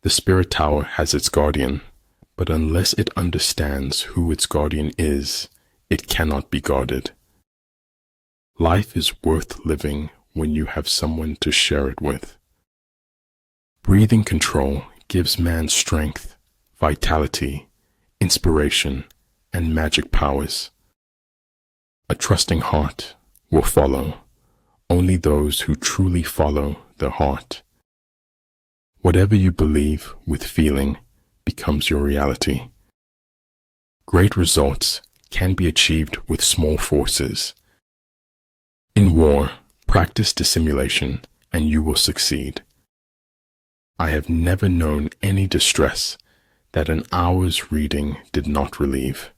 The spirit tower has its guardian, but unless it understands who its guardian is, it cannot be guarded. Life is worth living when you have someone to share it with. Breathing control gives man strength, vitality, inspiration, and magic powers. A trusting heart will follow only those who truly follow their heart. Whatever you believe with feeling becomes your reality. Great results can be achieved with small forces. In war, practice dissimulation and you will succeed. I have never known any distress that an hour's reading did not relieve.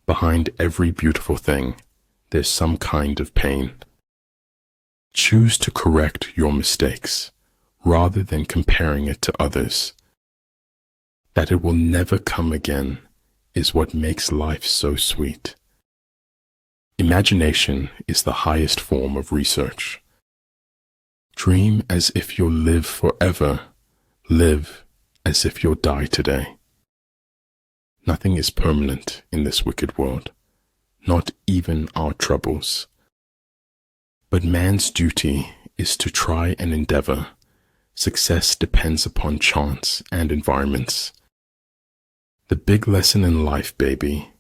Behind every beautiful thing, there's some kind of pain. Choose to correct your mistakes rather than comparing it to others. That it will never come again is what makes life so sweet. Imagination is the highest form of research. Dream as if you'll live forever. Live as if you'll die today. Nothing is permanent in this wicked world, not even our troubles. But man's duty is to try and endeavor. Success depends upon chance and environments. The big lesson in life, baby,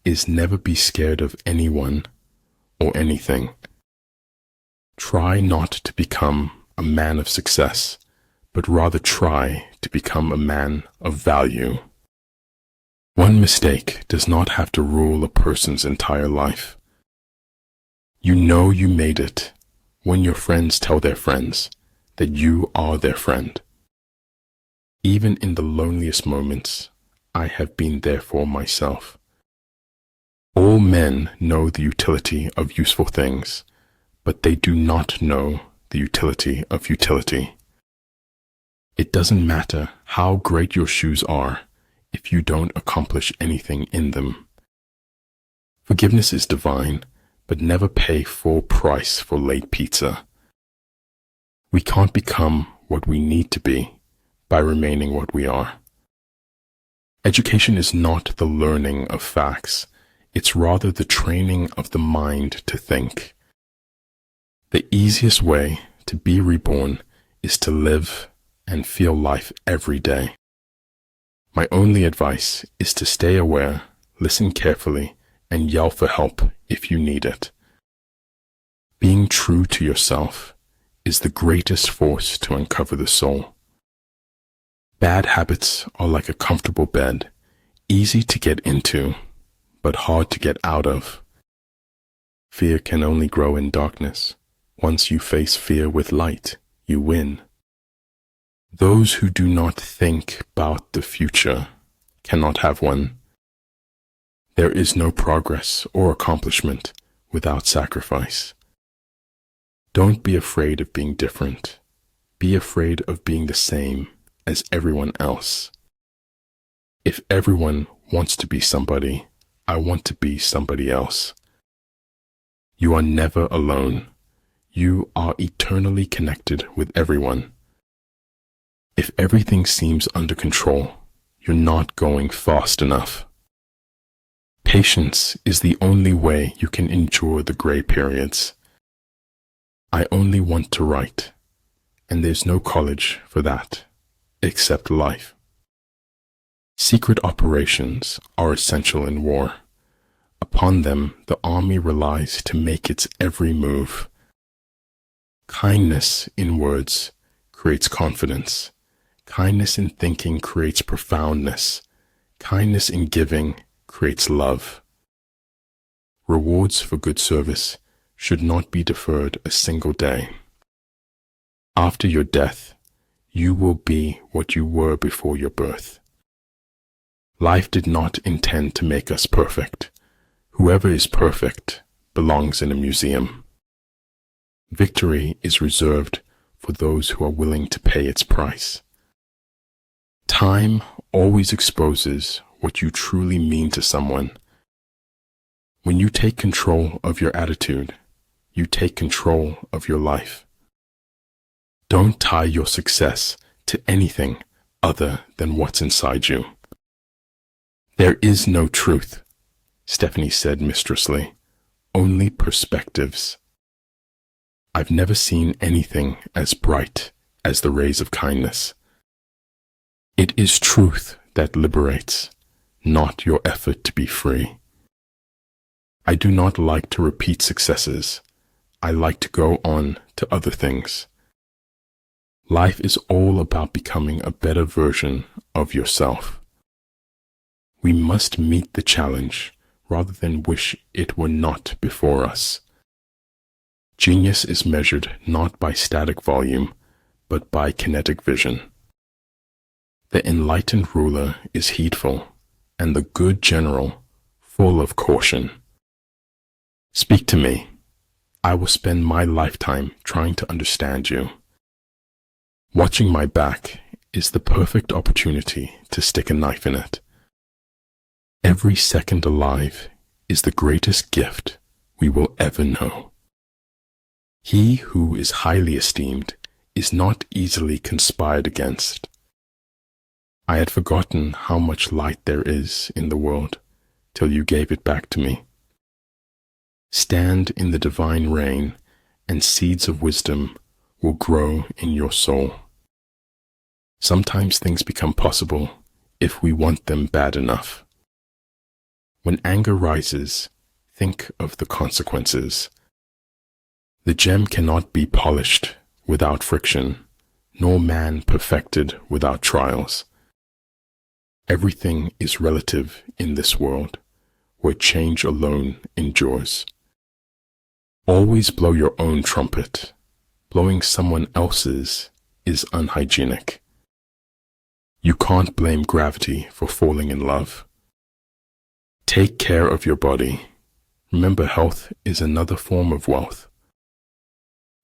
is never be scared of anyone or anything. Try not to become a man of success, but rather try to become a man of value. One mistake does not have to rule a person's entire life. You know you made it when your friends tell their friends that you are their friend. Even in the loneliest moments, I have been there for myself. All men know the utility of useful things, but they do not know the utility of utility. It doesn't matter how great your shoes are if you don't accomplish anything in them. Forgiveness is divine, but never pay full price for late pizza. We can't become what we need to be by remaining what we are. Education is not the learning of facts, it's rather the training of the mind to think. The easiest way to be reborn is to live and feel life every day. My only advice is to stay aware, listen carefully, and yell for help if you need it. Being true to yourself is the greatest force to uncover the soul. Bad habits are like a comfortable bed, easy to get into, but hard to get out of. Fear can only grow in darkness. Once you face fear with light, you win. Those who do not think about the future cannot have one. There is no progress or accomplishment without sacrifice. Don't be afraid of being different. Be afraid of being the same as everyone else. If everyone wants to be somebody, I want to be somebody else. You are never alone. You are eternally connected with everyone. If everything seems under control, you're not going fast enough. Patience is the only way you can endure the gray periods. I only want to write, and there's no college for that, except life. Secret operations are essential in war. Upon them, the army relies to make its every move. Kindness in words creates confidence. Kindness in thinking creates profoundness. Kindness in giving creates love. Rewards for good service should not be deferred a single day. After your death, you will be what you were before your birth. Life did not intend to make us perfect. Whoever is perfect belongs in a museum. Victory is reserved for those who are willing to pay its price. Time always exposes what you truly mean to someone. When you take control of your attitude, you take control of your life. Don't tie your success to anything other than what's inside you. There is no truth, Stephanie said mistressly, only perspectives. I've never seen anything as bright as the rays of kindness. It is truth that liberates, not your effort to be free. I do not like to repeat successes. I like to go on to other things. Life is all about becoming a better version of yourself. We must meet the challenge rather than wish it were not before us. Genius is measured not by static volume, but by kinetic vision. The enlightened ruler is heedful, and the good general full of caution. Speak to me. I will spend my lifetime trying to understand you. Watching my back is the perfect opportunity to stick a knife in it. Every second alive is the greatest gift we will ever know. He who is highly esteemed is not easily conspired against. I had forgotten how much light there is in the world till you gave it back to me. Stand in the divine rain, and seeds of wisdom will grow in your soul. Sometimes things become possible if we want them bad enough. When anger rises, think of the consequences. The gem cannot be polished without friction, nor man perfected without trials. Everything is relative in this world, where change alone endures. Always blow your own trumpet. Blowing someone else's is unhygienic. You can't blame gravity for falling in love. Take care of your body. Remember, health is another form of wealth.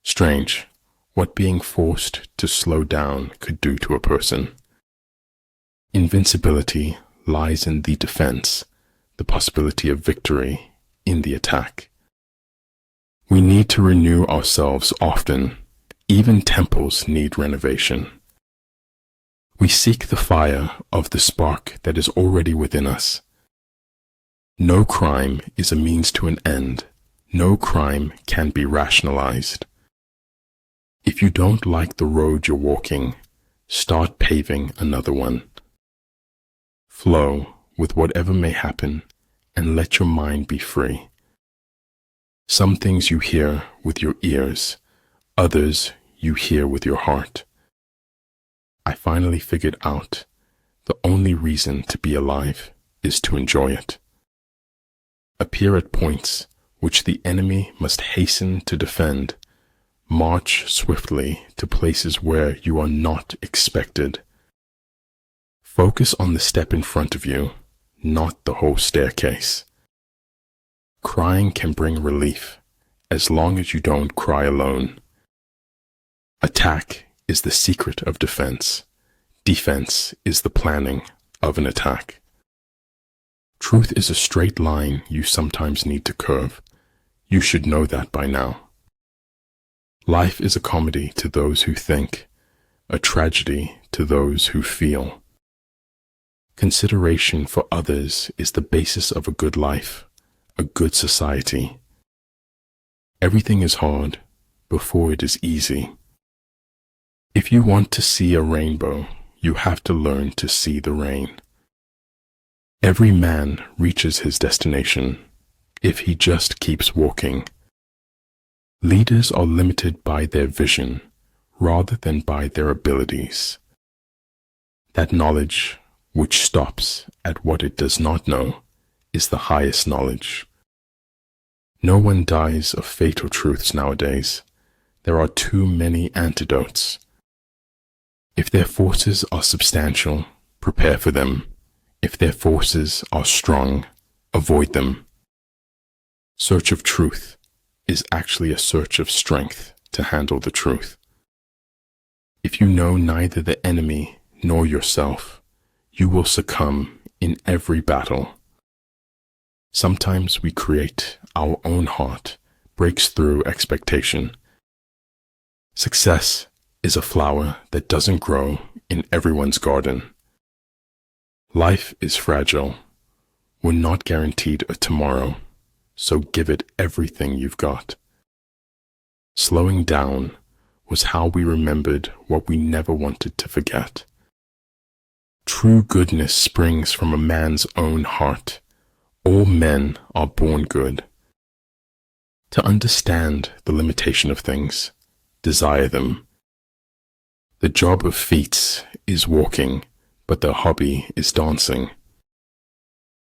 Strange what being forced to slow down could do to a person. Invincibility lies in the defense, the possibility of victory in the attack. We need to renew ourselves often. Even temples need renovation. We seek the fire of the spark that is already within us. No crime is a means to an end. No crime can be rationalized. If you don't like the road you're walking, start paving another one. Flow with whatever may happen and let your mind be free. Some things you hear with your ears, others you hear with your heart. I finally figured out the only reason to be alive is to enjoy it. Appear at points which the enemy must hasten to defend. March swiftly to places where you are not expected. Focus on the step in front of you, not the whole staircase. Crying can bring relief, as long as you don't cry alone. Attack is the secret of defense. Defense is the planning of an attack. Truth is a straight line you sometimes need to curve. You should know that by now. Life is a comedy to those who think, a tragedy to those who feel. Consideration for others is the basis of a good life, a good society. Everything is hard before it is easy. If you want to see a rainbow, you have to learn to see the rain. Every man reaches his destination if he just keeps walking. Leaders are limited by their vision rather than by their abilities. That knowledge which stops at what it does not know is the highest knowledge. No one dies of fatal truths nowadays. There are too many antidotes. If their forces are substantial, prepare for them. If their forces are strong, avoid them. Search of truth is actually a search of strength to handle the truth. If you know neither the enemy nor yourself, you will succumb in every battle. Sometimes we create our own heart, breaks through expectation. Success is a flower that doesn't grow in everyone's garden. Life is fragile. We're not guaranteed a tomorrow, so give it everything you've got. Slowing down was how we remembered what we never wanted to forget. True goodness springs from a man's own heart. All men are born good. To understand the limitation of things, desire them. The job of feet is walking, but their hobby is dancing.